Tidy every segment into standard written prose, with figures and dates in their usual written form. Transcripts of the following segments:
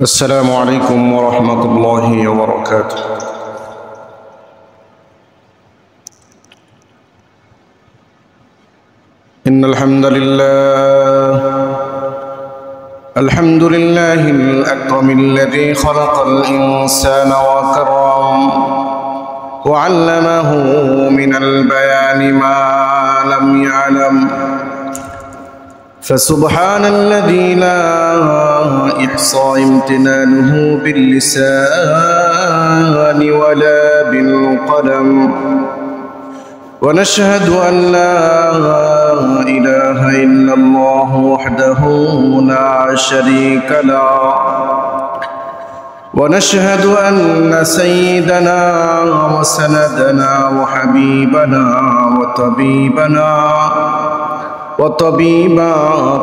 السلام عليكم ورحمة الله وبركاته. إن الحمد لله الأكرم الذي خلق الإنسان وكرم وعلمه من البيان ما لم يعلم، فسبحان الذي لا يحصى امتنانه باللسان ولا بالقلم، ونشهد أن لا إله إلا الله وحده لا شريك له، ونشهد أن سيدنا وسندنا وحبيبنا وطبيب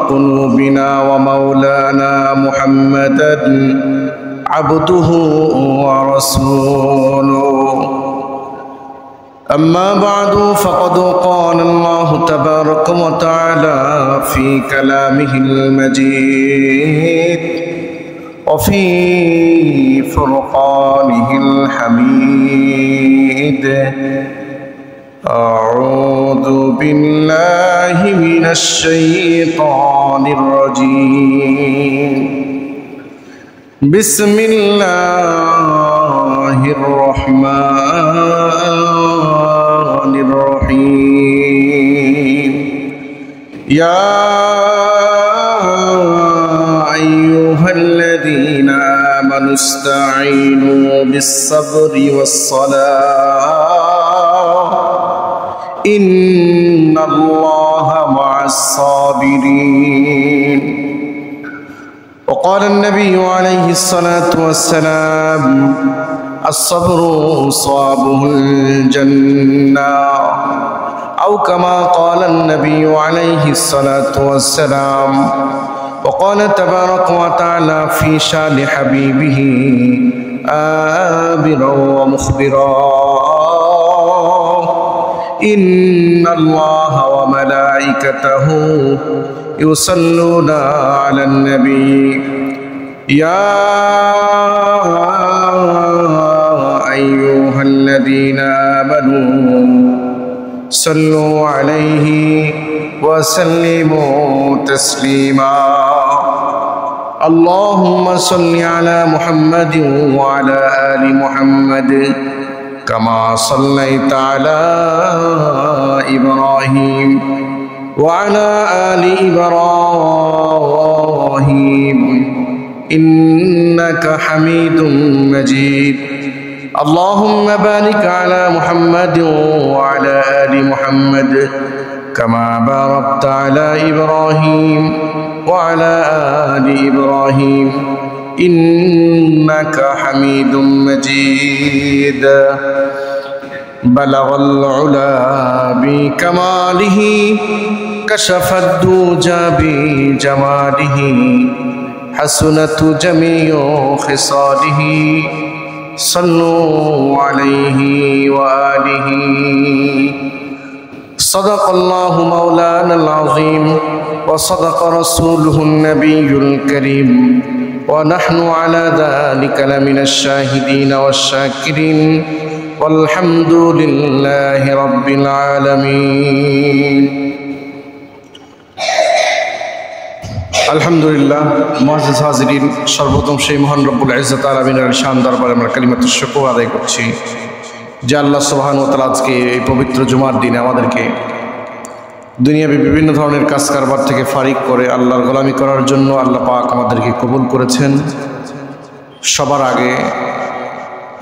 قلوبنا ومولانا محمدا عبده ورسوله. أما بعد، فقد قال الله تبارك وتعالى في كلامه المجيد وفي فرقانه الحميد: أعوذ بالله من الشيطان الرجيم، بسم الله الرحمن الرحيم. يا أيها الذين آمنوا استعينوا بالصبر والصلاة إن الله مع الصابرين. وقال النبي عليه الصلاة والسلام: الصبر صوابه الجنة، أو كما قال النبي عليه الصلاة والسلام. وقال تبارك وتعالى في شان حبيبه آمرا ومخبرا: إن الله وملائكته يصلون على النبي يا أيها الذين آمنوا صلوا عليه وسلموا تسليما. اللهم صل على محمد وعلى آل محمد كما صليت على إبراهيم وعلى آل إبراهيم إنك حميد مجيد. اللهم بارك على محمد وعلى آل محمد كما باركت على إبراهيم وعلى آل إبراهيم إنك حميد مجيد. بلغ العلا بكماله، كشف الدجى بجماله، حسنت جميع خصاله، صلوا عليه وآله. صدق الله مولانا العظيم، وصدق رسوله النبي الكريم، ونحن على ذلك لمن الشاهدين والشاكرين، والحمد لله رب العالمين। আলহামদুলিল্লাহ। মুআজ্জিজ হাজিরিন, সর্বপ্রথম সেই মহান রব্বুল ইজ্জত আলামিনের শান দরবারে আমরা কালিমাতুশ শুকর আদায় করছি যে আল্লাহ সুবহানাহু ওয়া তাআলা আজকে এই পবিত্র জুমার দিনে আমাদেরকে দুনিয়াবি বিভিন্ন ধরনের কাজ কারবার থেকে ফারিক করে আল্লাহর গোলামি করার জন্য আল্লাহ পাক আমাদেরকে কবুল করেছেন। সবার আগে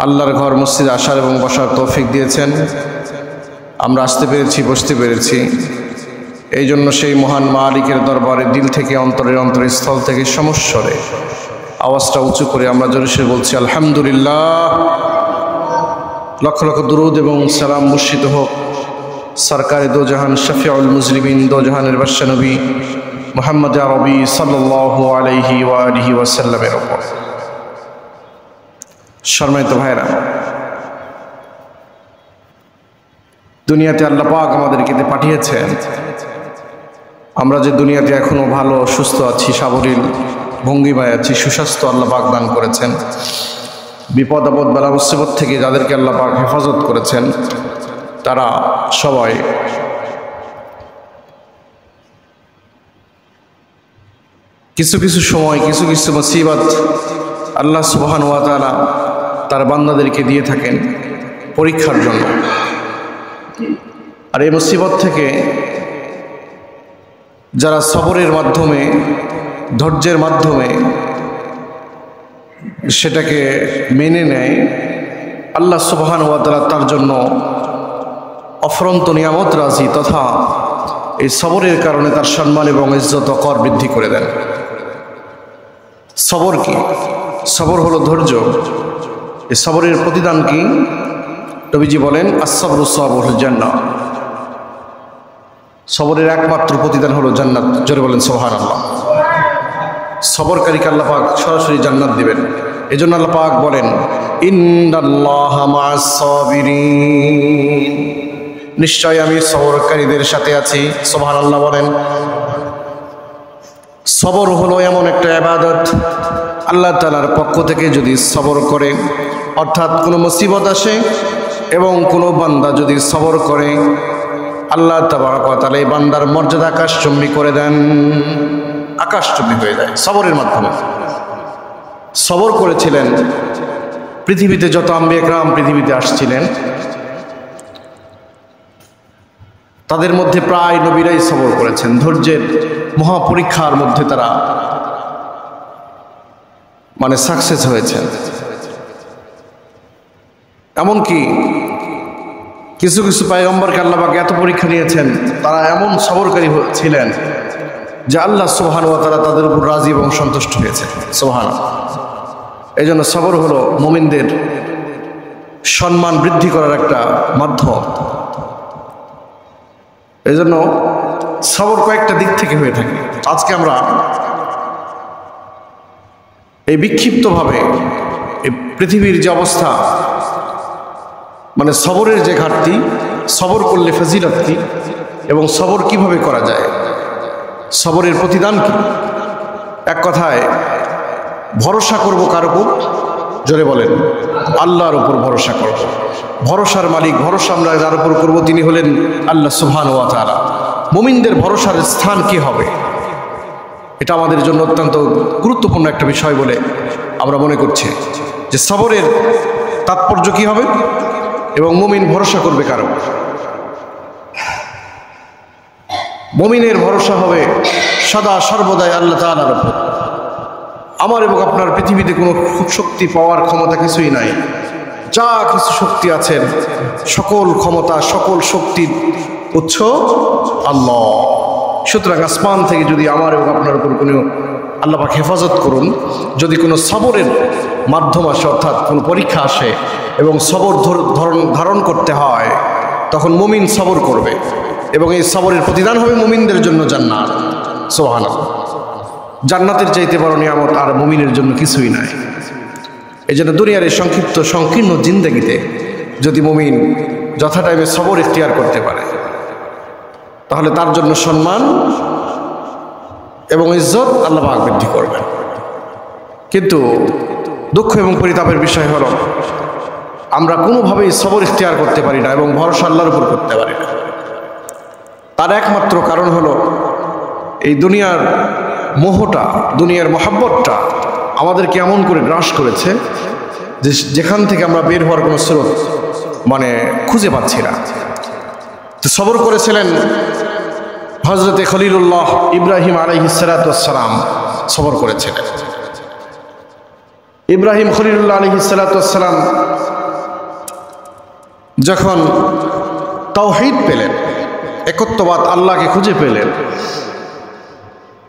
আল্লাহর ঘর মসজিদে আসার এবং বসার তৌফিক দিয়েছেন। আমরা আসতে পেরেছি, বসতে পেরেছি, এই জন্য সেই মহান মালিকের দরবারে দিল থেকে, অন্তরের অন্তরস্থল থেকে সমস্বরে আওয়াজটা উঁচু করে আমরা জোরে বলছি আলহামদুলিল্লাহ। লক্ষ লক্ষ দুরূদ এবং সালাম বর্ষিত হোক সরকারে দো জাহান, শফিউল মুজরিমিন, দো জাহানের বাদশা নবী মুহাম্মদ আরবি সাল্লাল্লাহু আলাইহি ওয়া আলিহি ওয়াসাল্লামের উপর। সম্মানিত ভাইরা, দুনিয়াতে আল্লাহ পাক আমাদেরকে পাঠিয়েছেন। আমরা যে দুনিয়াতে এখনো ভালো সুস্থ আছি, সাবলীল ভঙ্গিমায় আছি, সুস্বাস্থ্য আল্লাহ পাক দান করেছেন। বিপদ আপদ বালা মুসিবত থেকে যাদেরকে আল্লাহ পাক হেফাজত করেছেন তারা সবাই কিছু কিছু সময় কিছু কিছু মুসিবত আল্লাহ সুবহানাহু ওয়া তাআলা তার বান্দাদেরকে দিয়ে থাকেন পরীক্ষার জন্য। আর এই মুসিবত থেকে যারা সবরের মাধ্যমে, ধৈর্যের মাধ্যমে সেটাকে মেনে নেয়, আল্লাহ সুবহানাহু ওয়া তাআলা তার জন্য অফরন্ত নিয়ামত রাজি তথা এই সবরের কারণে তার সম্মান এবং ইজ্জত ওকর বৃদ্ধি করে দেন। সবর কি? সবর হলো ধৈর্য। এই সবরের প্রতিদান কি? নবীজি বলেন আস-সাবরু সাবরুল জান্নাহ, সবরের একমাত্র প্রতিদান হলো জান্নাত। জোরে বলেন সুবহানাল্লাহ। সবরকারীকে আল্লাহ পাক সরাসরি জান্নাত দিবেন। এজন্য আল্লাহ পাক বলেন ইন্নাল্লাহা মা'আস সাবিরিন, নিশ্চয় আমি সবরকারীদের সাথে আছি। সুবহানাল্লাহ বলেন। সবর হলো এমন একটা ইবাদত, আল্লাহ তাআলার পক্ষ থেকে যদি সবর করে, অর্থাৎ কোনো মুসিবত আসে এবং কোনো বান্দা যদি সবর করে, আল্লাহ তাবারক ওয়া তাআলা এই বান্দার মর্যাদা আকাশচুম্বী করে দেন, আকাশচুম্বী হয়ে যায় সবরের মাধ্যমে। সবর করেছিলেন পৃথিবীতে যত আম্বিয়া কিরাম পৃথিবীতে আসছিলেন, তাদের মধ্যে প্রায় নবীরাই সবর করেছেন। ধৈর্যের মহাপরীক্ষার মধ্যে তারা সাকসেস হয়েছেন। এমনকি কিছু কিছু পয়গম্বরকে আল্লাহ পাক এত পরীক্ষা নিয়েছেন, তারা এমন সবরকারী ছিলেন যে আল্লাহ সুবহানাহু ওয়া তাআলা তাদের উপর রাজি এবং সন্তুষ্ট হয়েছে। সুবহানাল্লাহ। এই জন্য সবর হলো মুমিনদের সম্মান বৃদ্ধি করার একটা মাধ্যম। এই জন্য সবর কয়েকটা দিক থেকে হয়ে থাকে। আজকে আমরা এই বিক্ষিপ্তভাবে এই পৃথিবীর যে অবস্থা, সবরের যে ঘাটতি, সবর করলে ফজিলত কি এবং সবর কিভাবে করা যায়, সবরের প্রতিদান কি, এক কথায় ভরসা করব কার উপর? জোরে বলেন আল্লাহর উপর ভরসা করব। ভরসার মালিক, ভরসা আমরা যার উপর করব তিনি হলেন আল্লাহ সুবহানাহু ওয়া তাআলা। মুমিনদের ভরসার স্থান কি হবে, এটা আমাদের জন্য অত্যন্ত গুরুত্বপূর্ণ একটা বিষয় বলে আমরা মনে করছি যে সবরের তাৎপর্য কি হবে এবং মুমিন ভরসা করবে কার উপর। মুমিনের ভরসা হবে সদা সর্বদাই আল্লাহ তাআলার উপর। আমার এবং আপনার পৃথিবীতে কোনো শক্তি পাওয়ার ক্ষমতা কিছুই নাই। যা কিছু শক্তি আছেন, সকল ক্ষমতা, সকল শক্তির উৎস আল্লাহ। সুতরাং আসমান থেকে যদি আমার এবং আপনার উপর কোনো আল্লাহ পাক হেফাজত করুন, যদি কোনো সবরের মাধ্যম আসে, অর্থাৎ কোনো পরীক্ষা আসে এবং সবর ধারণ করতে হয়, তখন মুমিন সবর করবে এবং এই সবরের প্রতিদান হবে মুমিনদের জন্য জান্নাত। সুবহানাল্লাহ। জান্নাতের চাইতে বড় নিয়ামত আর মুমিনের জন্য কিছুই নাই। এই জন্য দুনিয়ার এই সংকীর্ণ জিন্দেগিতে যদি মুমিন যথা টাইমে সবর ইখতিয়ার করতে পারে, তাহলে তার জন্য সম্মান এবং ইজ্জত আল্লাহ পাক বৃদ্ধি করবেন। কিন্তু দুঃখ এবং পরিতাপের বিষয় হলো আমরা কোনোভাবেই সবর ইখতিয়ার করতে পারি না এবং ভরসা আল্লাহর উপর করতে পারি না। তার একমাত্র কারণ হলো এই দুনিয়ার মোহটা, দুনিয়ার মহাব্বতটা আমাদেরকে এমন করে গ্রাস করেছে যে যেখান থেকে আমরা বের হওয়ার কোনো স্রোত খুঁজে পাচ্ছি না। তো সবর করেছিলেন হযরতে খলিলুল্লাহ ইব্রাহিম আলাইহিস সালাতু ওয়াস সালাম, সবর করেছিলেন। ইব্রাহিম খলিলুল্লাহ আলাইহিস সালাতু ওয়াস সালাম যখন তাওহীদ পেলেন, একত্ববাদ আল্লাহকে খুঁজে পেলেন,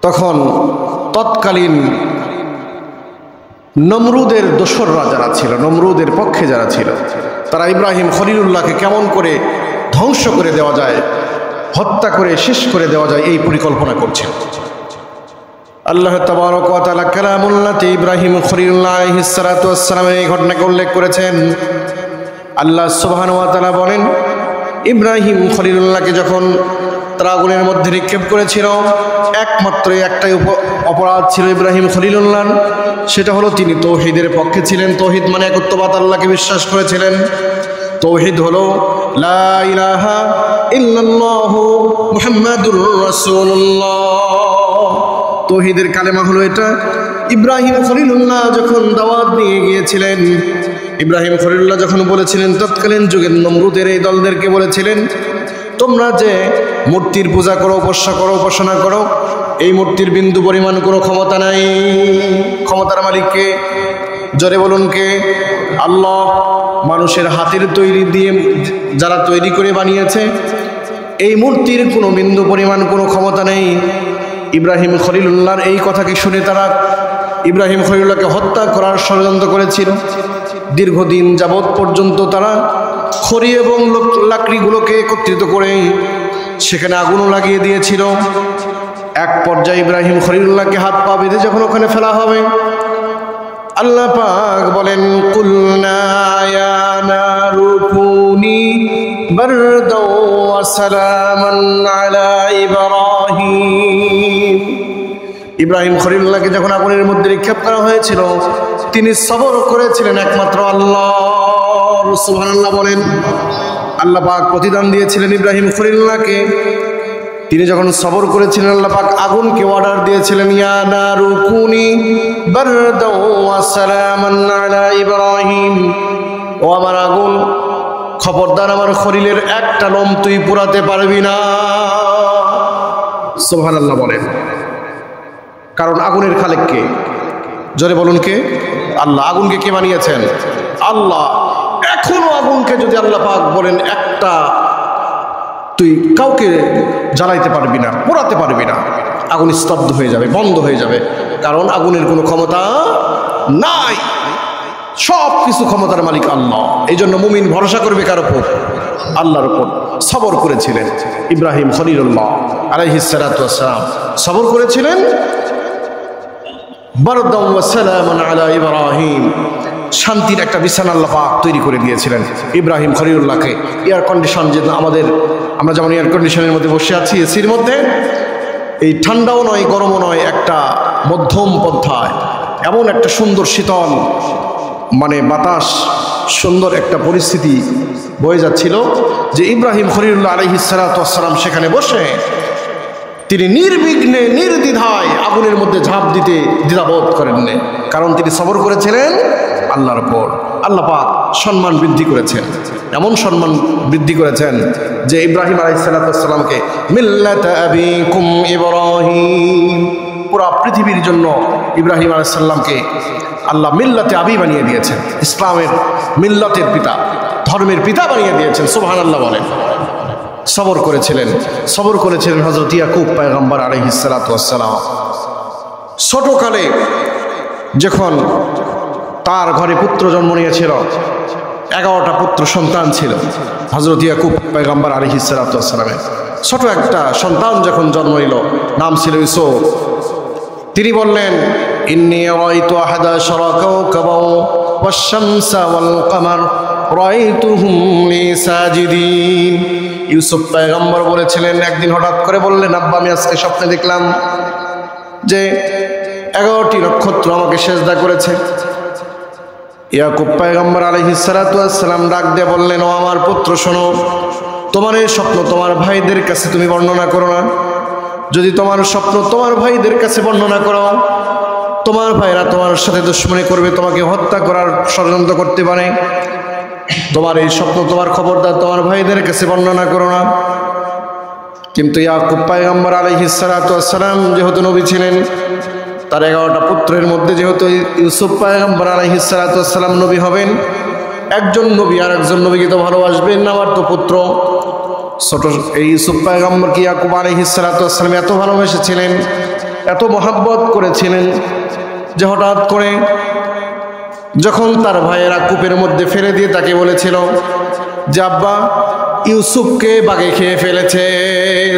তখন তৎকালীন নমরুদের দোসররা যারা ছিল, নমরুদের পক্ষে যারা ছিল, তারা ইব্রাহিম খলিলুল্লাহকে কেমন করে ধ্বংস করে দেওয়া যায়, হত্যা করে শেষ করে দেওয়া যায় এই পরিকল্পনা করছিল। আল্লাহ তাবারক ওয়া তাআলা কালামুল্লাহতে ইব্রাহিম খলিলুল্লাহ আলাইহিস সালাতু ওয়াস সালামের এই ঘটনাকে উল্লেখ করেছেন। আল্লাহ সুবহানাহু ওয়া তাআলা বলেন, ইব্রাহিম খলিলুল্লাহকে যখন তারা আগুনের মধ্যে নিক্ষেপ করেছিল। একমাত্র একটাই অপরাধ ছিল ইব্রাহিম খলিলুল্লাহ, সেটা হলো তিনি তৌহিদের পক্ষে ছিলেন। তৌহিদ মানে একত্ববাদ, আল্লাহকে বিশ্বাস করেছিলেন। তৌহিদ হলো লা ইলাহা ইল্লাল্লাহু মুহাম্মাদুর রাসূলুল্লাহ। তৌহিদের কালেমা হলো এটা। ইব্রাহিম খলিলুল্লাহ যখন দাওয়াত নিয়ে গিয়েছিলেন, ইব্রাহিম খলিলুল্লাহ যখন বলেছিলেন, তৎকালীন যুগের নমরুদের এই দলদেরকে বলেছিলেন, তোমরা যে মূর্তির পূজা করো, উপাসনা করো, এই মূর্তির বিন্দু পরিমাণ কোনো ক্ষমতা নাই। ক্ষমতার মালিককে? জোরে বলুন কে? আল্লাহ। মানুষের হাতের তৈরি দিয়ে যারা তৈরি করে বানিয়েছে, এই মূর্তির কোনো বিন্দু পরিমাণ কোনো ক্ষমতা নেই। ইব্রাহিম খলিলুল্লাহর এই কথাকে শুনে তারা ইব্রাহিম খলিলুল্লাহকে হত্যা করার ষড়যন্ত্র করেছিল। দীর্ঘদিন যাবৎ পর্যন্ত তারা খড়ি এবং লাকড়িগুলোকে একত্রিত করে সেখানে আগুনও লাগিয়ে দিয়েছিল। এক পর্যায়ে ইব্রাহিম খলিলুল্লাহকে হাত পা বেঁধে যখন ওখানে ফেলা হবে, আল্লাহ পাক বলেন, কুলনা ইয়া নারু কুনি বারদাও ওয়া সালামান আলা ইব্রাহিম। ইব্রাহিম খলিলুল্লাহকে যখন আগুনের মধ্যে নিক্ষেপ করা হয়েছিল, তিনি সবর করেছিলেন একমাত্র আল্লাহর। সুবহানাল্লাহ বলেন। আল্লাহ পাক প্রতিদান দিয়েছিলেন ইব্রাহিম খলিলুল্লাহকে। তিনি যখন সবর করেছিলেন, আল্লাহ পাক আগুনকে অর্ডার দিয়েছিলেন, ইয়া নারু কুনি বারদাও ওয়া সালামান আলা ইব্রাহিম। ও আমার আগুন, খবরদার আমার খলিলের একটা লোম তুই পোড়াতে পারবি না। সুবহানাল্লাহ বলেন। কারণ আগুনের খালেক কে? জোরে বলুন কে? আল্লাহ। আগুনকে কে বানিয়েছেন? আল্লাহ। এখনো আগুনকে যদি আল্লাহ পাক বলেন একটা তুই কাউকে জ্বালাইতে পারবি না, পোড়াতে পারবি না, আগুন স্তব্ধ হয়ে যাবে, বন্ধ হয়ে যাবে। কারণ আগুনের কোনো ক্ষমতা নাই। সব কিছু ক্ষমতার মালিক আল্লাহ। এই জন্য মুমিন ভরসা করবে কার উপর? আল্লাহর উপর। সবর করেছিলেন ইব্রাহিম খলিলুল্লাহ আলাইহিস সালাতু ওয়াস সালাম, সবর করেছিলেন। বারদাও ওয়া সালামান আলা ইব্রাহিম, শান্তির একটা বিছানা আল্লাহ পাক তৈরি করে দিয়েছিলেন ইব্রাহিম খলিলুল্লাহকে। এয়ার কন্ডিশন, যে আমরা যেমন এয়ার কন্ডিশনের মধ্যে বসে আছি, এসির মধ্যে, এই ঠান্ডাও নয় গরমও নয়, একটা মধ্যম পন্থায় এমন একটা সুন্দর শীতল বাতাস, সুন্দর একটা পরিস্থিতি বয়ে যাচ্ছিল যে ইব্রাহিম খলিলুল্লাহ আলাইহিস সালাতু ওয়াস সালাম সেখানে বসে তিনি নির্বিঘ্নে নির্দ্বিধায় আগুনের মধ্যে ঝাঁপ দিতে দ্বিধাবোধ করেননি। কারণ তিনি সবর করেছিলেন আল্লাহর উপর। আল্লাহ পাক সম্মান বৃদ্ধি করেছেন, এমন সম্মান বৃদ্ধি করেছেন যে ইব্রাহিম আলাইহিস সালাতু ওয়াস সালামকে মিল্লাতা আবিকুম ইব্রাহিম, পুরা পৃথিবীর জন্য ইব্রাহিম আলাইহিস সালামকে আল্লাহ মিল্লাতে আবি বানিয়ে দিয়েছেন। ইসলামের মিল্লাতের পিতা, ধর্মের পিতা বানিয়ে দিয়েছেন। সুবহানাল্লাহ বলেন। সবর করেছিলেন হযরত ইয়াকুব পয়গম্বর আলাইহিস সালাতু ওয়াস সালাম। ছোটকালে যখন তার ঘরে পুত্র জন্ম নিয়েছিল, 11টা পুত্র সন্তান ছিল হযরত ইয়াকুব পয়গম্বর আলাইহিস সালাতু ওয়াস সালামের। ছোট একটা সন্তান যখন জন্ম নিল, নাম ছিল ইউসুফ। তিনি বললেন, ইন্নী রাআইতু আহাদা আশরা কাওকাবাও ওয়াশ-শামসা ওয়াল কামার রাআইতুহুম লি সাজিদিন। ইউসুফ পয়গম্বর বলেছিলেন, একদিন হঠাৎ করে বললেন, আব্বা আমি আজকে স্বপ্নে দেখলাম যে 11টি নক্ষত্র আমাকে সেজদা করেছে। ইয়াকুব পয়গম্বর আলাইহিস সালাতু ওয়াস সালাম ডাক দিয়ে বললেন, ও আমার পুত্র শোনো, তোমার এই স্বপ্ন তোমার ভাইদের কাছে তুমি বর্ণনা করো না। যদি তোমার স্বপ্ন তোমার ভাইদের কাছে বর্ণনা করো, তোমার ভাইরা তোমার সাথে দুশমনি করবে, তোমাকে হত্যা করার ষড়যন্ত্র করতে পারে। তোমার এই স্বপ্ন তোমার খবরদার তোমার ভাইদের কাছে বর্ণনা করো না। কিন্তু ইয়াকুব পয়গম্বর আলাইহিস সালাতু ওয়াস সালাম যেহেতু নবী ছিলেন, তার 11টা পুত্রের মধ্যে যেহেতু ইউসুফ পয়গম্বর আলাইহিস সালাতু ওয়াস সালাম নবী হবেন, একজন নবী আর একজন নবীকে তো ভালোবাসবেন, আমার তো পুত্র। ছোট এই ইউসুফ পয়গম্বরকে ইয়াকুব আলাইহিস সালাতু ওয়াস সালাম এত ভালোবেসেছিলেন, এত মহব্বত করেছিলেন যে হঠাৎ করে যখন তার ভাইয়েরা কূপের মধ্যে ফেলে দিয়ে তাকে বলেছিল যে আব্বা ইউসুফকে বাঘে খেয়ে ফেলেছে।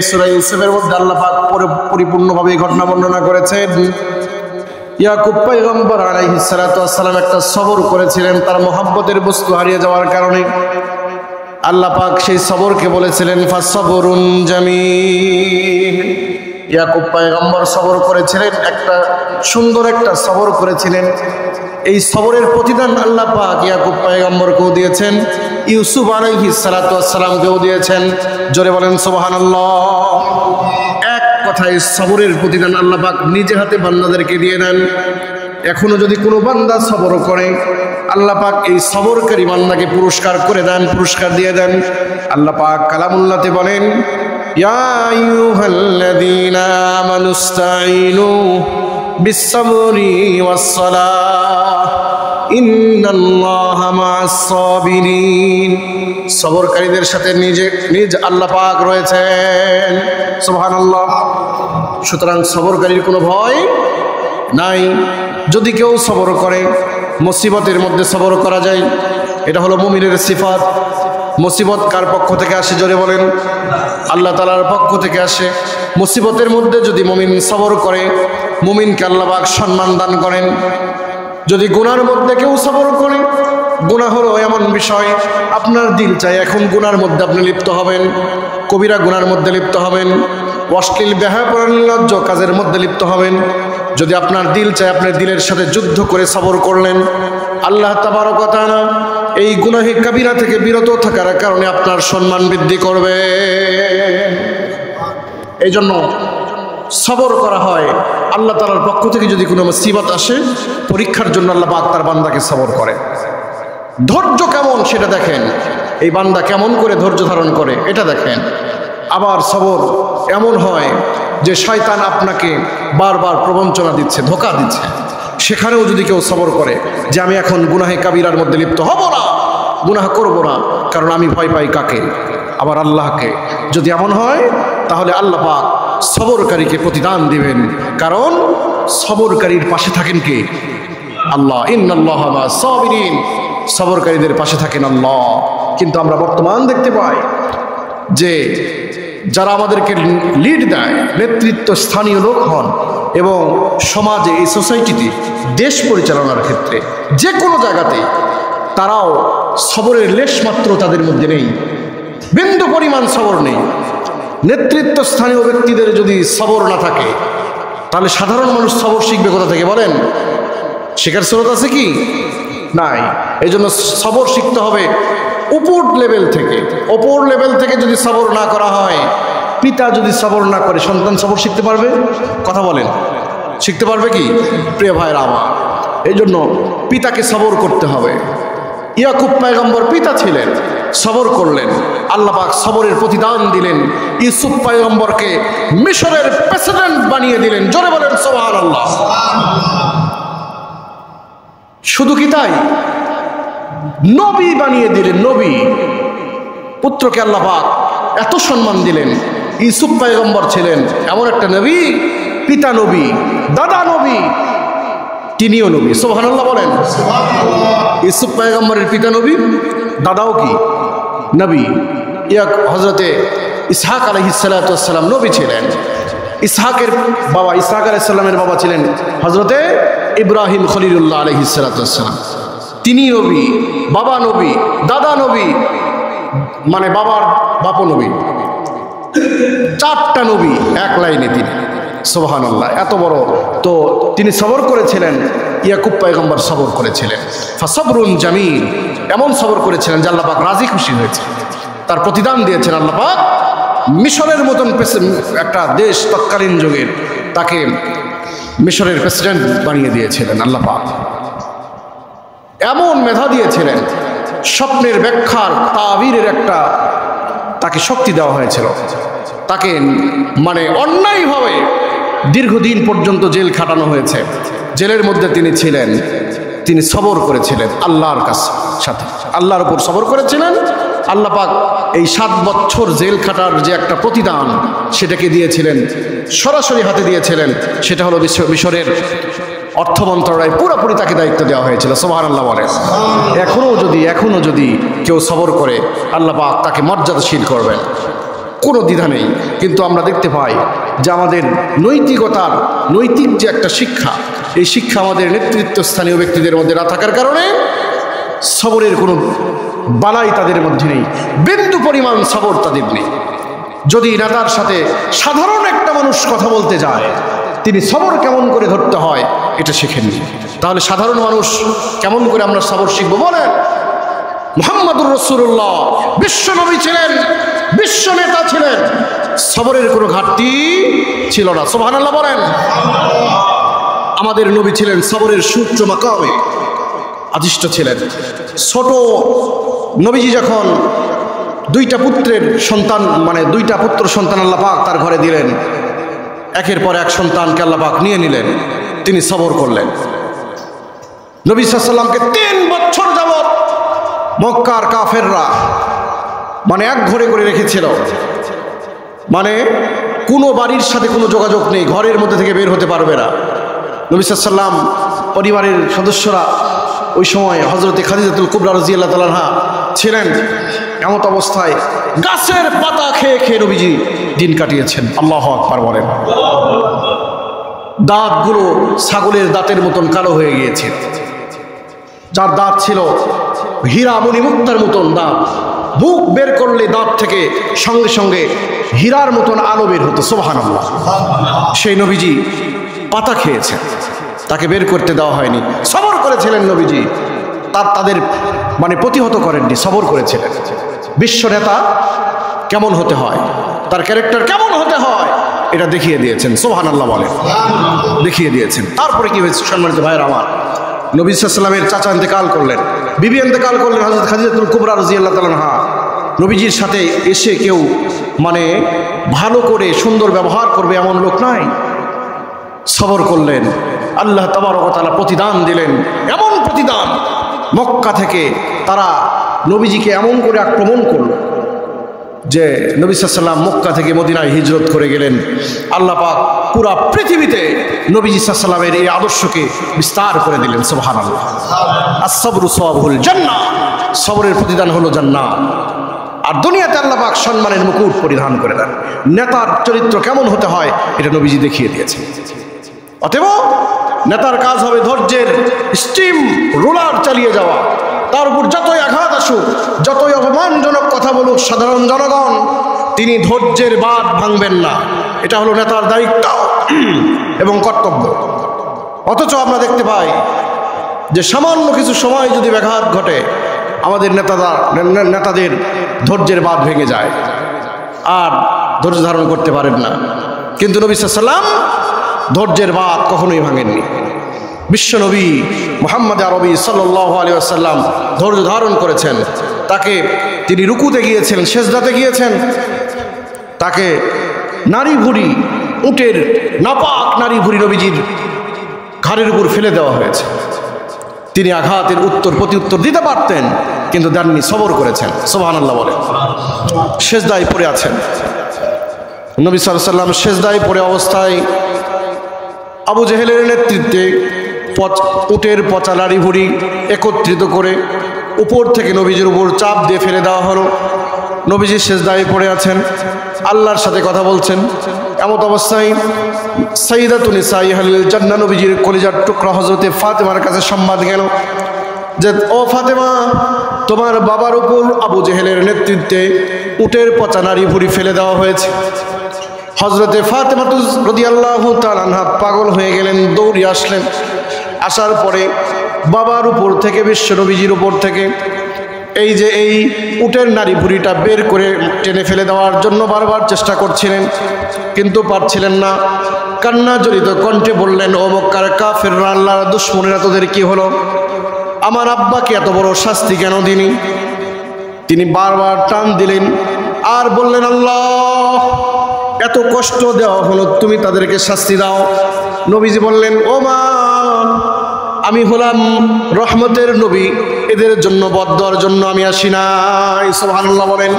সূরা ইউসুফের মধ্যে আল্লাহ পাক পরিপূর্ণভাবে এই ঘটনা বর্ণনা করেছেন। ইয়াকুব পয়গম্বর আলাইহিস সালাতু ওয়াস সালাম একটা সবর করেছিলেন তার মহব্বতের বস্তু হারিয়ে যাওয়ার কারণে। আল্লাহ পাক সেই সবরকে বলেছিলেন ফাসবরুন জামিল। ইয়াকুব পয়গম্বর সবর করেছিলেন, একটা সুন্দর একটা সবর করেছিলেন। এই সবরের প্রতিদান আল্লাহ পাক ইয়াকুব পয়গম্বরকেও দিয়েছেন, ইউসুফ আলাইহিস সালাতু ওয়াস সালামকেও দিয়েছেন। জোরে বলেন সুবহানাল্লাহ। এক কথায় সবরের প্রতিদান আল্লাহ পাক নিজে হাতে বান্দাদেরকে দিয়ে দেন। এখনো যদি কোনো বান্দা সবর করে, আল্লাহ পাক এই সবরকারী বান্দাকে পুরস্কার করে দেন, পুরস্কার দিয়ে দেন। আল্লাহ পাক কালামুল্লাহতে বলেন, ইয়া আইয়ুহাল্লাযীনা আমানুস্তাঈনু বিস-সাবরি ওয়াস-সালাহ ইন্নাল্লাহা মা'আস-সাবিরিন। সবরকারীদের সাথে নিজ আল্লাহ পাক রয়েছেন। সুবহানাল্লাহ। সুতরাং সবরকারীর কোনো ভয় নাই। যদি কেউ সবর করে, মুসিবতের মধ্যে সবর করা যায়, এটা হলো মুমিনের সিফাত। মুসিবত কার পক্ষ থেকে আসে? জোরে বলেন, আল্লাহ তাআলার পক্ষ থেকে আসে। মুসিবতের মধ্যে যদি মুমিন সবর করে, মুমিনকে আল্লাহ পাক সম্মান দান করেন। যদি গুনার মধ্যে কেউ সবর করে, গুনাহ হলো এমন বিষয়, আপনার দিল চাই এখন গুনার মধ্যে আপনি লিপ্ত হবেন, কবিরা গুনার মধ্যে লিপ্ত হবেন, অশ্লীল বেহায়া নির্লজ্জ কাজের মধ্যে লিপ্ত হবেন। যদি আপনার দিল চায়, আপনার দিলের সাথে যুদ্ধ করে সবর করলেন, আল্লাহ তাবারক ওয়া তাআলা এই গুনাহে কবিরা থেকে বিরত থাকার কারণে আপনার সম্মান বৃদ্ধি করবে। এই জন্য সবর করা হয়। আল্লাহ তাআলার পক্ষ থেকে যদি কোনো মুসিবত আসে, পরীক্ষার জন্য আল্লাহ পাক তার বান্দাকে সবর করে। ধৈর্য কেমন সেটা দেখেন, এই বান্দা কেমন করে ধৈর্য ধারণ করে এটা দেখেন। আবার সবর এমন হয় যে শয়তান আপনাকে বারবার প্রবঞ্চনা দিচ্ছে, ধোঁকা দিচ্ছে, সেখানেও যদি কেউ সবর করে যে আমি এখন গুনাহে কাবিরার মধ্যে লিপ্ত হব না, গুনাহ করব না, কারণ আমি ভয় পাই কাকে? আবার আল্লাহকে। যদি এমন হয় তাহলে আল্লাহ পাক সবরকারীকে প্রতিদান দিবেন, কারণ সবরকারীর পাশে থাকেন কে? আল্লাহ। ইন্নাল্লাহা মা'আস-সাবিরিন। সবরকারীদের পাশে থাকেন আল্লাহ। কিন্তু আমরা বর্তমান দেখতে পাই যে যারা আমাদেরকে লিড দেয়, নেতৃত্ব স্থানীয় লোক হন এবং সমাজে, এই সোসাইটিতে, দেশ পরিচালনার ক্ষেত্রে যে কোনো জায়গাতে, তারাও সবরের লেশ মাত্র তাদের মধ্যে নেই, বিন্দু পরিমাণ সবর নেই। নেতৃত্ব স্থানীয় ব্যক্তিদের যদি সবর না থাকে, তাহলে সাধারণ মানুষ সবর শিখবে কোথা থেকে বলেন? শেখার স্রোত আছে কি? নাই। এই জন্য সবর শিখতে হবে উপর লেভেল থেকে। ওপর লেভেল থেকে যদি সবর না করা হয়, পিতা যদি সবর না করে, সন্তান সবর শিখতে পারবে? কথা বলেন, শিখতে পারবে কি? প্রিয় ভাইরা আমার, এই জন্য পিতাকে সবর করতে হবে। ইয়াকুব পয়গম্বর পিতা ছিলেন, সবর করলেন, আল্লাহ পাক সবরের প্রতিদান দিলেন। ইউসুফ পয়গম্বরকে মিশরের প্রেসিডেন্ট বানিয়ে দিলেন। জোরে বলেন সুবহানাল্লাহ। শুধু কি তাই, নবী বানিয়ে দিলেন। নবী পুত্রকে আল্লাহ পাক এত সম্মান দিলেন। ইউসুফ পয়গম্বর ছিলেন এমন একটা নবী, পিতা নবী, দাদা নবী, তিনিও নবী। সুবহানাল্লাহ বলেন। ইউসুফ পয়গম্বরের পিতা নবী, দাদাও কি নবী। হযরতে ইসহাক আলাইহিস সালাতু ওয়াস সালাম নবী ছিলেন। ইসহাকের বাবা, ইসহাক আলাইহিস সালামের বাবা ছিলেন হযরতে ইব্রাহিম খলিলুল্লাহ আলাইহিস সালাতু ওয়াস সালাম। তিনি নবী, বাবা নবী, দাদা নবী, মানে বাবার বাপ নবী, চারটা নবী এক লাইনে তিনি। সুবহানাল্লাহ, এত বড়। তো তিনি সবর করেছিলেন, ইয়াকুব পয়গম্বর সবর করেছিলেন। ফাসবরুন জামিল, এমন সবর করেছিলেন যে আল্লাহ পাক রাজি খুশি হয়েছে, তার প্রতিদান দিয়েছেন আল্লাহ পাক। মিশরের মতন একটা দেশ তৎকালীন যুগের, তাকে মিশরের প্রেসিডেন্ট বানিয়ে দিয়েছিলেন আল্লাহ পাক। এমন মেধা দিয়েছিলেন, স্বপ্নের ব্যাখ্যার তাবিরের একটা তাকে শক্তি দেওয়া হয়েছিল। তাকে মানে অন্যায়ভাবে দীর্ঘদিন পর্যন্ত জেল খাটানো হয়েছে, জেলের মধ্যে তিনি ছিলেন। তিনি সবর করেছিলেন আল্লাহর কাছে, সাথে আল্লাহর উপর সবর করেছিলেন। আল্লাহ পাক এই 7 বছর জেল খাটার যে একটা প্রতিদান, সেটাকে দিয়েছিলেন, সরাসরি হাতে দিয়েছিলেন। সেটা হলো মিশরের অর্থ মন্ত্রণালয় পুরোপুরি তাকে দায়িত্ব দেওয়া হয়েছিল। সুবহানাল্লাহ বলে। এখনো যদি কেউ সবর করে, আল্লাহ পাক তাকে মর্যাদাশীল করবেন, কোনো দ্বিধা নেই। কিন্তু আমরা দেখতে পাই যে আমাদের নৈতিক যে একটা শিক্ষা, এই শিক্ষা আমাদের নেতৃত্ব স্থানীয় ব্যক্তিদের মধ্যে না থাকার কারণে সবরের কোনো বালাই তাদের মধ্যে নেই, বিন্দু পরিমাণ সবর তাদের নেই। যদি নেতার সাথে সাধারণ একটা মানুষ কথা বলতে যায়, তিনি সবর কেমন করে ধরতে হয় এটা শিখেননি, তাহলে সাধারণ মানুষ কেমন করে আমরা সবর শিখবো? বলেন, মুহাম্মদুর রাসূলুল্লাহ বিশ্ব নবী ছিলেন, বিশ্ব নেতা ছিলেন, সবরের কোনো ঘাটতি ছিল না। সুবহানাল্লাহ বলেন। আমাদের নবী ছিলেন সবরের সূত্র মাকামে আদিষ্ট ছিলেন। ছোট নবীজি যখন দুইটা পুত্রের সন্তান, মানে দুইটা পুত্র সন্তান আল্লাহ পাক তার ঘরে দিলেন, একের পর এক সন্তানকে আল্লাহ পাক নিয়ে নিলেন, তিনি সবর করলেন। নবী সাল্লাল্লাহু আলাইহি ওয়াসাল্লামকে 3 বছর যাবত মক্কার কাফেররা মানে এক ঘরে করে রেখেছিল, মানে কোনো বাড়ির সাথে কোনো যোগাযোগ নেই, ঘরের মধ্যে থেকে বের হতে পারবে না। নবী সাল্লাল্লাহু আলাইহি ওয়াসাল্লাম পরিবারের সদস্যরা ওই সময় হযরতে খাদিজাতুল কুবরা রাদিয়াল্লাহু তাআলা আনহা ছিলেন। এমত অবস্থায় গাছের পাতা খেয়ে খেয়ে নবীজি দিন কাটিয়েছেন। আল্লাহু আকবার বলেন। দাঁতগুলো ছাগলের দাঁতের মতন কালো হয়ে গিয়েছে, যার দাঁত ছিল হীরা মণিমুক্তার মতন দাঁত, বুক বের করলে দাঁত থেকে সঙ্গে সঙ্গে হীরার মতন আলো বের হতো। সুবহানাল্লাহ। সেই নবীজি পাতা খেয়েছেন, তাকে বের করতে দেওয়া হয়নি, সবর করেছিলেন নবীজি, তাদের মানে প্রতিহত করেননি, সবর করেছিলেন। বিশ্ব নেতা কেমন হতে হয়, তার ক্যারেক্টার কেমন হতে হয় এটা দেখিয়ে দিয়েছেন। সুবহানাল্লাহ বলেন, দেখিয়ে দিয়েছেন। তারপরে কি হয়েছে সম্মানিত ভাইয়ের আমার, নবী সাল্লাল্লাহু আলাইহি ওয়াসাল্লামের চাচা ইন্তেকাল করলেন, বিবি ইন্তেকাল করলেন, হযরত খাদিজাতুল কুবরা রাদিয়াল্লাহু তাআলা আনহা। নবীজির সাথে এসে কেউ মানে ভালো করে সুন্দর ব্যবহার করবে এমন লোক নাই, সবর করলেন। আল্লাহ তাবারক ওয়া তাআলা প্রতিদান দিলেন, এমন প্রতিদান, মক্কা থেকে তারা নবীজিকে এমন করে আক্রমণ করল যে নবী সাল্লাল্লাহু আলাইহি ওয়াসাল্লাম মক্কা থেকে মদিনায় হিজরত করে গেলেন। আল্লাহ পাক পুরা পৃথিবীতে নবীজি সাল্লাল্লাহু আলাইহি ওয়াসাল্লামের এই আদর্শকে বিস্তার করে দিলেন। সুবহানাল্লাহ। আস-সাবরু সাওয়াবুল জান্নাহ, সবরের প্রতিদান হলো জান্নাত। আর দুনিয়াতে আল্লাহ পাক সম্মানের মুকুট পরিধান করে দেন। নেতার চরিত্র কেমন হতে হয় এটা নবীজি দেখিয়ে দিয়েছেন। অতএব নেতার কাজ হবে ধৈর্যের স্টিম রোলার চালিয়ে যাওয়া। তার উপর যতই আঘাত আসুক, যতই অপমানজনক কথা বলুক সাধারণ জনগণ, তিনি ধৈর্যের বাঁধ ভাঙবেন না। এটা হলো নেতার দায়িত্ব এবং কর্তব্য। অথচ আমরা দেখতে পাই যে সামান্য কিছু সময় যদি ব্যাঘাত ঘটে, আমাদের নেতাদের ধৈর্যের বাঁধ ভেঙে যায়, আর ধৈর্য ধারণ করতে পারেন না। কিন্তু নবী সাল্লাল্লাহু আলাইহি ওয়াসাল্লাম ধৈর্যের বাঁধ কখনোই ভাঙেননি। বিশ্বনবী মুহাম্মদ আরবি সাল্লাল্লাহু আলাইহি ওয়াসাল্লাম ধৈর্য ধারণ করেছেন। তাকে তিনি রুকুতে গিয়েছেন, সেজদাতে গিয়েছেন, তাকে নারী ভুঁড়ি, উটের নাপাক নারী ভুঁড়ি নবীজির ঘাড়ের উপর ফেলে দেওয়া হয়েছে। তিনি আঘাতের প্রতি উত্তর দিতে পারতেন, কিন্তু দেননি, সবর করেছেন। সুবহানাল্লাহ বলে। সেজদায় পড়ে আছেন নবী সাল্লাল্লাহু আলাইহি ওয়াসাল্লাম। সেজদায় পড়ে অবস্থায় আবু জেহেলের নেতৃত্বে উটের পচা নারী ভুঁড়ি একত্রিত করে উপর থেকে নবীজির উপর চাপ দিয়ে ফেলে দেওয়া হলো। নবীজি সেজদায় পড়ে আছেন, আল্লাহর সাথে কথা বলছেন। এমত অবস্থায় সাইয়্যিদাতুন নিসাই আহলিল জান্নাহ, নবীজির কলিজার টুকরা হযরতে ফাতেমার কাছে সংবাদ গেল যে, ও ফাতেমা, তোমার বাবার উপর আবু জেহেলের নেতৃত্বে উটের পচা নারী ভুঁড়ি ফেলে দেওয়া হয়েছে। হযরতে ফাতেমা রাদিয়াল্লাহু তাআলা আনহা পাগল হয়ে গেলেন, দৌড়ে আসলেন। আসার পরে বাবার উপর থেকে, বিশ্ব নবীজির উপর থেকে এই যে এই উটের নারী ভুঁড়িটা বের করে টেনে ফেলে দেওয়ার জন্য বারবার চেষ্টা করছিলেন, কিন্তু পারছিলেন না। কান্না জড়িত কণ্ঠে বললেন, ও মক্কার কাফেররা, আল্লাহর দুশমনেরা, তোদের কি হলো? আমার আব্বাকে এত বড় শাস্তি কেন দিনি? তিনি বারবার টান দিলেন আর বললেন, আল্লাহ, এত কষ্ট দেওয়া হলো, তুমি তাদেরকে শাস্তি দাও। নবীজি বললেন, ও মা, আমি হলাম রহমতের নবী, এদের জন্য বদদুয়ার জন্য আমি আসি নাই। সুবহানাল্লাহ বলেন।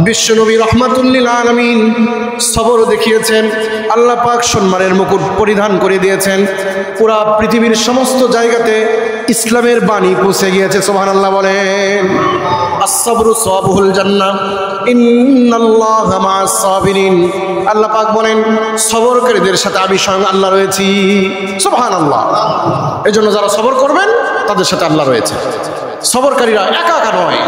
বিশ্ব নবী রাহমাতুল লিল আলামিন সবর দেখিয়েছেন। আল্লাহ পাক সম্মানের মুকুট পরিধান করে দিয়েছেন। পুরা পৃথিবীর সমস্ত জায়গাতে ইসলামের বাণী পৌঁছে গিয়েছে। সুবহানাল্লাহ বলেন। আস-সাবরু সাওয়াবুল জান্নাহ, ইন্নাল্লাহা মা'আস সাবিরিন। আল্লাহ পাক বলেন, সবরকারীদের সাথে আমি স্বয়ং আল্লাহ রয়েছি। সুবহানাল্লাহ। এজন্য যারা সবর করবেন তাদের সাথে আল্লাহ রয়েছে। সবরকারীরা একা একা নয়,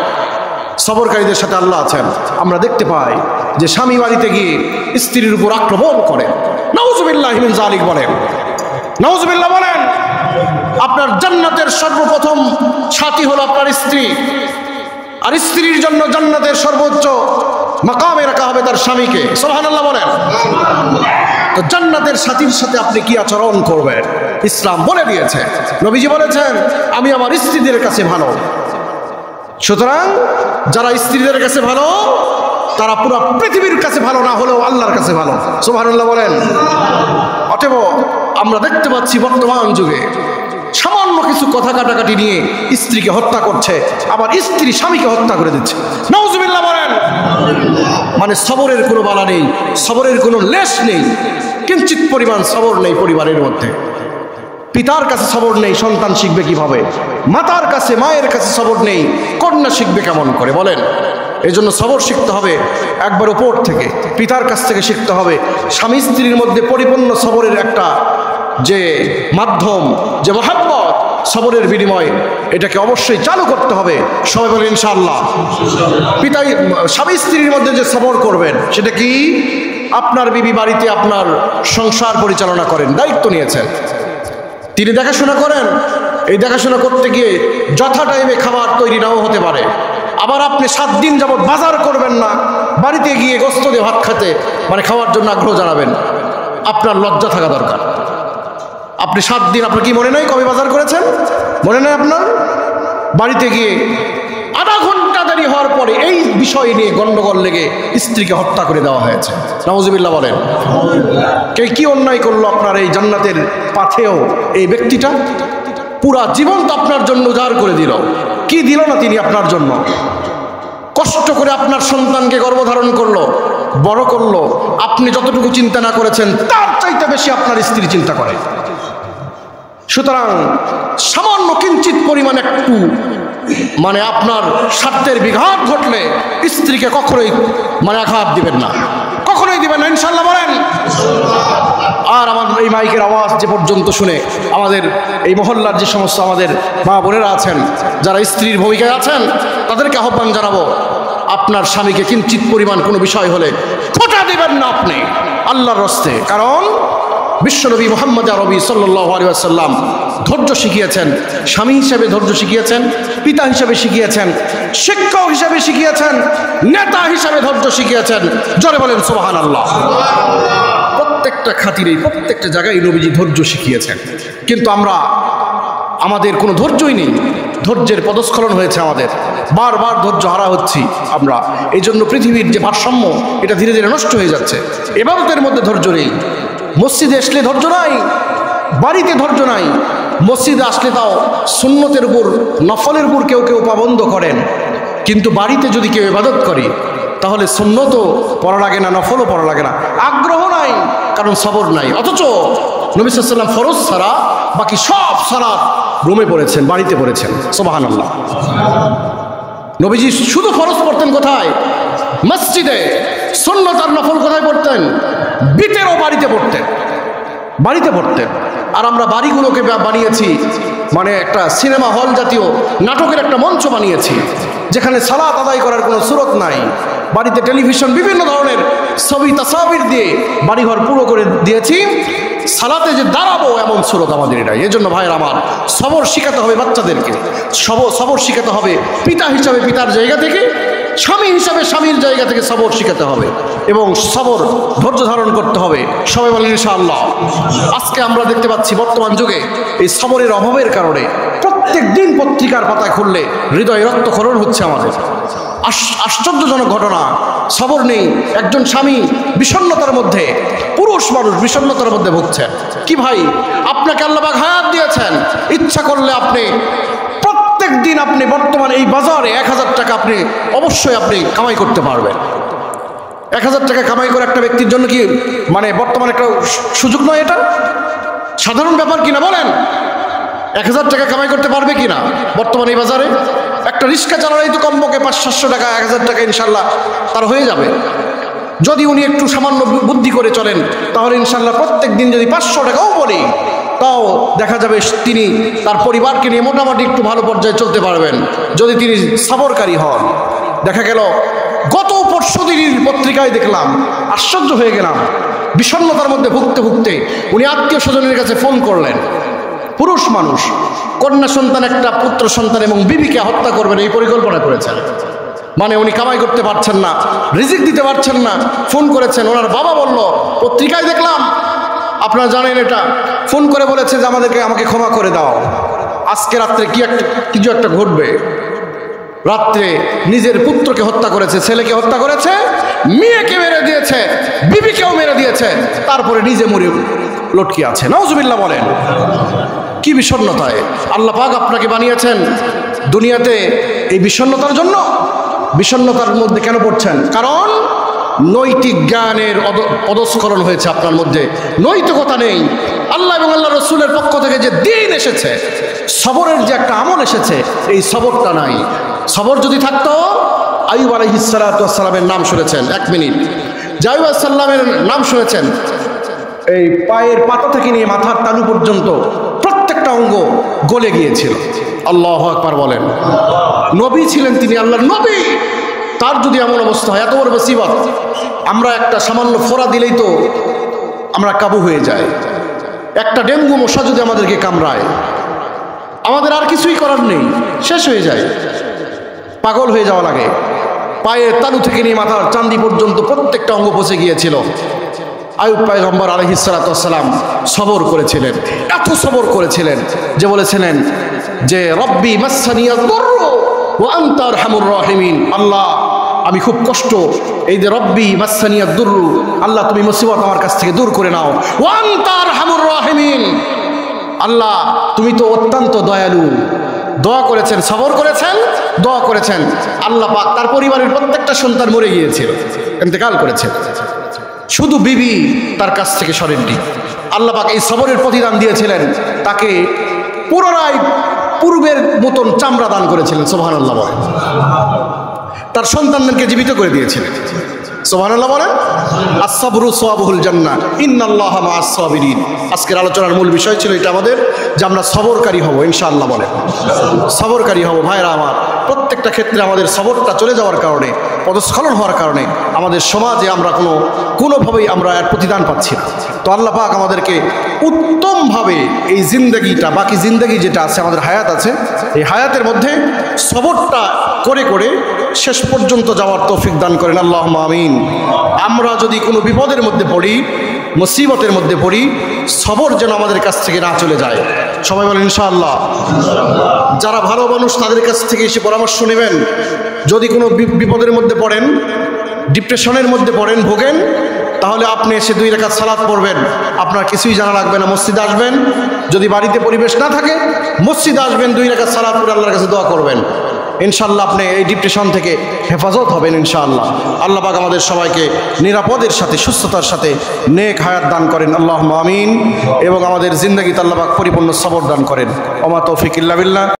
সবরকারীদের সাথে আল্লাহ আছেন। আমরা দেখতে পাই যে স্বামী বাড়িতে গিয়ে স্ত্রীর উপর আক্রমণ করেন, নাউজুবিল্লাহি মিন যালিক বলেন, নাউজুবিল্লাহ বলেন। আপনার জান্নাতের সর্বপ্রথম সাথী হলো আপনার স্ত্রী, আর স্ত্রীর জন্য জান্নাতের সর্বোচ্চ মাকামে রাখা হবে তার স্বামীকে। সুবহানাল্লাহ বলেন। তো জান্নাতের সাথীর সাথে আপনি কি আচরণ করবেন ইসলাম বলে দিয়েছে। নবীজি বলেছেন আমি আমার স্ত্রীদের কাছে ভালো। সুতরাং যারা স্ত্রীদের কাছে ভালো তারা পুরো পৃথিবীর কাছে ভালো না হলেও আল্লাহর কাছে ভালো। সুবহানাল্লাহ বলেন। অতএব আমরা দেখতে পাচ্ছি বর্তমান যুগে সামান্য কিছু কথা কাটাকাটি নিয়ে স্ত্রীকে হত্যা করছে, আবার স্ত্রী স্বামীকে হত্যা করে দিচ্ছে। নাউজুবিল্লাহ বলেন। মানে সবরের কোনো বালা নেই, সবরের কোনো লেশ নেই, কিঞ্চিত পরিমাণ সবর নেই পরিবারের মধ্যে। পিতার কাছে সবর নেই, সন্তান শিখবে কিভাবে? মাতার কাছে, মায়ের কাছে সবর নেই, কন্যা শিখবে কেমন করে বলেন? এই জন্য সবর শিখতে হবে একবার উপর থেকে, পিতার কাছ থেকে শিখতে হবে। স্বামী স্ত্রীর মধ্যে পরিপূর্ণ সবরের একটা যে মাধ্যম, যে মহাব্বত, সবরের বিনিময়, এটাকে অবশ্যই চালু করতে হবে। সবাই বলেন ইনশাআল্লাহ। পিতাই স্বামী স্ত্রীর মধ্যে যে সবর করবেন সেটা কি? আপনার বিবি বাড়িতে আপনার সংসার পরিচালনা করেন, দায়িত্ব নিয়েছেন, তিনি দেখাশোনা করেন। এই দেখাশোনা করতে গিয়ে যথা টাইমে খাবার তৈরি নাও হতে পারে। আবার আপনি 7 দিন যাবৎ বাজার করবেন না, বাড়িতে গিয়ে গোস্ত দিয়ে ভাত খেতে মানে খাওয়ার জন্য আগ্রহ জানাবেন, আপনার লজ্জা থাকা দরকার। আপনি 7 দিন, আপনার কি মনে নাই কবে বাজার করেছেন? মনে নাই আপনার? বাড়িতে গিয়ে আধা ঘন্টা দেরি হওয়ার পরে এই বিষয় নিয়ে গন্ডগোল লেগে স্ত্রীকে হত্যা করে দেওয়া হয়েছে। নাউজুবিল্লাহ বলেন। কে কি অন্যায় করলো আপনার এই জান্নাতের পাথেও? এই ব্যক্তিটা পুরা জীবন তো আপনার জন্য উজাড় করে দিল। কি দিল না তিনি আপনার জন্য? কষ্ট করে আপনার সন্তানকে গর্ভধারণ করলো, বড় করলো। আপনি যতটুকু চিন্তা না করেছেন তার চাইতে বেশি আপনার স্ত্রী চিন্তা করে। সুতরাং সামান্য কিঞ্চিত পরিমাণ একটু মানে আপনার স্বার্থের বিঘাত ঘটলে স্ত্রীকে কখনোই মানে আঘাত দিবেন না, কখনোই দিবেন না, ইনশাআল্লাহ বলেন। আর আমাদের এই মাইকের আওয়াজ যে পর্যন্ত শুনে আমাদের এই মহল্লার যে সমস্ত আমাদের মা বোনেরা আছেন যারা স্ত্রীর ভূমিকায় আছেন, তাদেরকে আহ্বান জানাবো, আপনার স্বামীকে কিঞ্চিত পরিমাণ কোনো বিষয় হলে খোঁটা দিবেন না আপনি আল্লাহর রাস্তে। কারণ বিশ্বনবী মুহাম্মদ আরবি সাল্লাল্লাহু আলাইহি ওয়াসাল্লাম ধৈর্য শিখিয়েছেন, স্বামী হিসেবে ধৈর্য শিখিয়েছেন, পিতা হিসেবে শিখিয়েছেন, শিক্ষক হিসেবে শিখিয়েছেন, নেতা হিসেবে ধৈর্য শিখিয়েছেন। জোরে বলেন সুবহানাল্লাহ। প্রত্যেকটা খাতিরে, প্রত্যেকটা জায়গায় নবীজি ধৈর্য শিখিয়েছেন। কিন্তু আমরা আমাদের কোনো ধৈর্যই নেই, ধৈর্যের পদস্খলন হয়েছে, আমাদের বারবার ধৈর্য হারা হচ্ছি আমরা। এই জন্য পৃথিবীর যে ভারসাম্য এটা ধীরে ধীরে নষ্ট হয়ে যাচ্ছে। ইবাদতের মধ্যে ধৈর্য নেই, মসজিদে আসলে ধৈর্য নাই, বাড়িতে ধৈর্য নাই। মসজিদে আসলে তাও সুন্নতের উপর, নফলের উপর কেউ কেউ পাবন্ধ করেন, কিন্তু বাড়িতে যদি কেউ ইবাদত করে তাহলে সুন্নতও পড়া লাগে না, নফলও পড়া লাগে না, আগ্রহ নাই, কারণ সবর নাই। অথচ নবী সাল্লাল্লাহু আলাইহি ওয়াসাল্লাম ফরজ ছাড়া বাকি সব সালাত রুমে পড়েছেন, বাড়িতে পড়েছেন। সুবহানাল্লাহ। নবীজি শুধু ফরজ পড়তেন কোথায়? মসজিদে। সুন্নত আর নফল কোথায় পড়তেন? বিতেরও বাড়িতে পড়তেন, বাড়িতে পড়তেন। আর আমরা বাড়িগুলোকে বানিয়েছি মানে একটা সিনেমা হল জাতীয় নাটকের একটা মঞ্চ বানিয়েছি, যেখানে সালাত আদায় করার কোনো সুরত নাই। বাড়িতে টেলিভিশন, বিভিন্ন ধরনের ছবি তাসবির দিয়ে বাড়িঘর পুরো করে দিয়েছি, সালাতে যে দাঁড়াবো এমন সুরত আমাদের এটাই। এই জন্য ভাইয়ের আমার, সবর শিখাতে হবে বাচ্চাদেরকে, সবর শিখাতে হবে পিতা হিসাবে পিতার জায়গা থেকে, স্বামী হিসাবে স্বামীর জায়গা থেকে সবর শিখাতে হবে, এবং সবর ধৈর্য ধারণ করতে হবে। সবাই বলেন ইনশাআল্লাহ। আজকে আমরা দেখতে পাচ্ছি বর্তমান যুগে এই সবরের অভাবের কারণে প্রত্যেক দিন পত্রিকার পাতায় খুললে হৃদয় রক্তক্ষরণ হচ্ছে আমাদের। আশ্চর্যজনক ঘটনা, সবর নেই। একজন স্বামী বিষণ্ণতার মধ্যে, পুরুষ মানুষ বিষণ্ণতার মধ্যে ভুগছেন। কি ভাই, আপনাকে আল্লাহ পাক হায়াত দিয়েছেন, ইচ্ছা করলে আপনি প্রত্যেক দিন আপনি বর্তমান এই বাজারে 1000 টাকা আপনি অবশ্যই আপনি কামাই করতে পারবেন। 1000 টাকা কামাই করে একটা ব্যক্তির জন্য কি মানে বর্তমান একটা সুযোগ নয়? এটা সাধারণ ব্যাপার কিনা বলেন? 1000 টাকা কামাই করতে পারবে কিনা বর্তমান এই বাজারে? একটা রিক্সা চালানোই তো কমপক্ষে 500-700 টাকা, 1000 টাকা ইনশাল্লাহ তার হয়ে যাবে। যদি উনি একটু সামান্য বুদ্ধি করে চলেন তাহলে ইনশাল্লাহ প্রত্যেক দিন যদি 500 টাকাও বলি তাও দেখা যাবে তিনি তার পরিবারকে নিয়ে মোটামুটি একটু ভালো পর্যায়ে চলতে পারবেন যদি তিনি সবরকারী হন। দেখা গেল গত পরশুদিনের পত্রিকায় দেখলাম, আশ্চর্য হয়ে গেলাম, বিষণ্ণতার মধ্যে ভুগতে ভুগতে উনি আত্মীয় স্বজনের কাছে ফোন করলেন। পুরুষ মানুষ, কন্যা সন্তান, একটা পুত্র সন্তান এবং বিবিকে হত্যা করবেন এই পরিকল্পনা করেছেন। মানে উনি কামাই করতে পারছেন না, রিজিক দিতে পারছেন না, ফোন করেছেন। ওনার বাবা বলল, পত্রিকায় দেখলাম, আপনারা জানেন এটা, ফোন করে বলেছে যে আমাকে ক্ষমা করে দাও, আজকে রাত্রে কিছু একটা ঘটবে। রাত্রে নিজের পুত্রকে হত্যা করেছে, ছেলেকে হত্যা করেছে, মেয়েকে মেরে দিয়েছে, বিবিকেও মেরে দিয়েছে, তারপরে নিজে মরে লটকে আছে। নাউজুবিল্লাহ বলেন। কি বিষণ্ণতায় আল্লাহ পাক আপনাকে বানিয়েছেন দুনিয়াতে এই বিষণ্ণতার জন্য। বিষণ্ণতার মধ্যে কেন পড়ছেন? কারণ নৈতিক জ্ঞানের পদস্খলন হয়েছে আপনার মধ্যে, নৈতিকতা নেই। আল্লাহ এবং আল্লাহ রসুলের পক্ষ থেকে যে দিন এসেছে, সবরের যে একটা আমল এসেছে, এই সবরটা নাই। সবর যদি থাকতো, আইয়ুব আলাইহিস সালাতু ওয়াস সালামের নাম শুনেছেন, 1 মিনিট, আইয়ুব আলাইহিস সালামের নাম শুনেছেন, এই পায়ের পাতা থেকে নিয়ে মাথার তালু পর্যন্ত প্রত্যেকটা অঙ্গ গলে গিয়েছিল। আল্লাহু আকবার বলেন। নবী ছিলেন তিনি, আল্লাহর নবী, তার যদি এমন অবস্থা হয়, এত বড় মুসিবত। আমরা একটা সামান্য ফোঁড়া দিলেই তো আমরা কাবু হয়ে যাই। একটা ডেঙ্গু মশা যদি আমাদেরকে কামড়ায়, আমাদের আর কিছুই করার নেই, শেষ হয়ে যায়, পাগল হয়ে যাওয়া লাগে। পায়ের তালু থেকে নিয়ে মাথার চান্দি পর্যন্ত প্রত্যেকটা অঙ্গ পচে গিয়েছিল। আইয়ুব পয়গম্বর আলাইহিস সালাতু ওয়াস সালাম সবর করেছিলেন, এত সবর করেছিলেন যে বলেছিলেন যে রব্বি মাসসানিয়াদ দুররু ওয়া আনতা আরহামুর রাহিমিন। আল্লাহ, আমি খুব কষ্ট, এই যে রব্বি মাসসানিয়াদ দুররু, আল্লাহ তুমি মুসিবত আমার কাছ থেকে দূর করে নাও। ওয়া আনতা আরহামুর রাহিমিন, আল্লাহ তুমি তো অত্যন্ত দয়ালু। দোয়া করেছেন, সবর করেছেন, দোয়া করেছেন। আল্লাহ পাক তার পরিবারের প্রত্যেকটা সন্তান মরে গিয়েছিল, ইন্তেকাল করেছে, শুধু বিবি তার কাছ থেকে সরেননি। আল্লাহ পাক এই সবরের প্রতিদান দিয়েছিলেন, তাকে পুনরায় পূর্বের মতন চামড়া দান করেছিলেন। সুবহানাল্লাহ বলেন। তার সন্তানদেরকে জীবিত করে দিয়েছিলেন। সুবহানাল্লাহ বলেন। আস-সাবরু সাওয়াবুল জান্নাহ ইন্নাল্লাহা মা'আস সাবিরিন। আজকের আলোচনার মূল বিষয় ছিল এটা আমাদের, যে আমরা সবরকারী হব ইনশাআল্লাহ বলেন। সবরকারী হব। ভাইরা আমার, প্রত্যেকটা ক্ষেত্রে আমাদের সবরটা চলে যাওয়ার কারণে, পদস্খলন হওয়ার কারণে আমাদের সমাজে আমরা কোনোভাবেই আমরা এর প্রতিদান পাচ্ছি না। তো আল্লাহ পাক আমাদেরকে উত্তমভাবে এই জিন্দগিটা, বাকি জিন্দগি যেটা আছে, আমাদের হায়াত আছে, এই হায়াতের মধ্যে সবরটা করে করে শেষ পর্যন্ত যাওয়ার তৌফিক দান করেন। আল্লাহুম্মা আমিন। আমরা যদি কোনো বিপদের মধ্যে পড়ি, মুসিবতের মধ্যে পড়ি, সবর যেন আমাদের কাছ থেকে না চলে যায়। সবাই বলেন ইনশাআল্লাহ। যারা ভালো মানুষ তাদের কাছ থেকে এসে পরামর্শ নেবেন। যদি কোনো বিপদের মধ্যে পড়েন, ডিপ্রেশনের মধ্যে পড়েন, ভোগেন, তাহলে আপনি এসে 2 রাকাত সালাত পড়বেন, আপনার কিছুই জানা লাগবে না। মসজিদে আসবেন, যদি বাড়িতে পরিবেশ না থাকে, মসজিদে আসবেন, 2 রাকাত সালাত পড়ে আল্লাহর কাছে দোয়া করবেন। ইনশাআল্লাহ আপনি এই ডিপ্রেশন থেকে হেফাজত হবেন ইনশাআল্লাহ। আল্লাহ পাক আমাদের সবাইকে নিরাপদের সাথে, সুস্থতার সাথে নেক হায়াত দান করেন। আল্লাহুম্মা আমিন। এবং আমাদের জিন্দেগিতে আল্লাহ পাক পরিপূর্ণ সবর দান করেন। ওমা তৌফিক ইল্লা বিল্লাহ।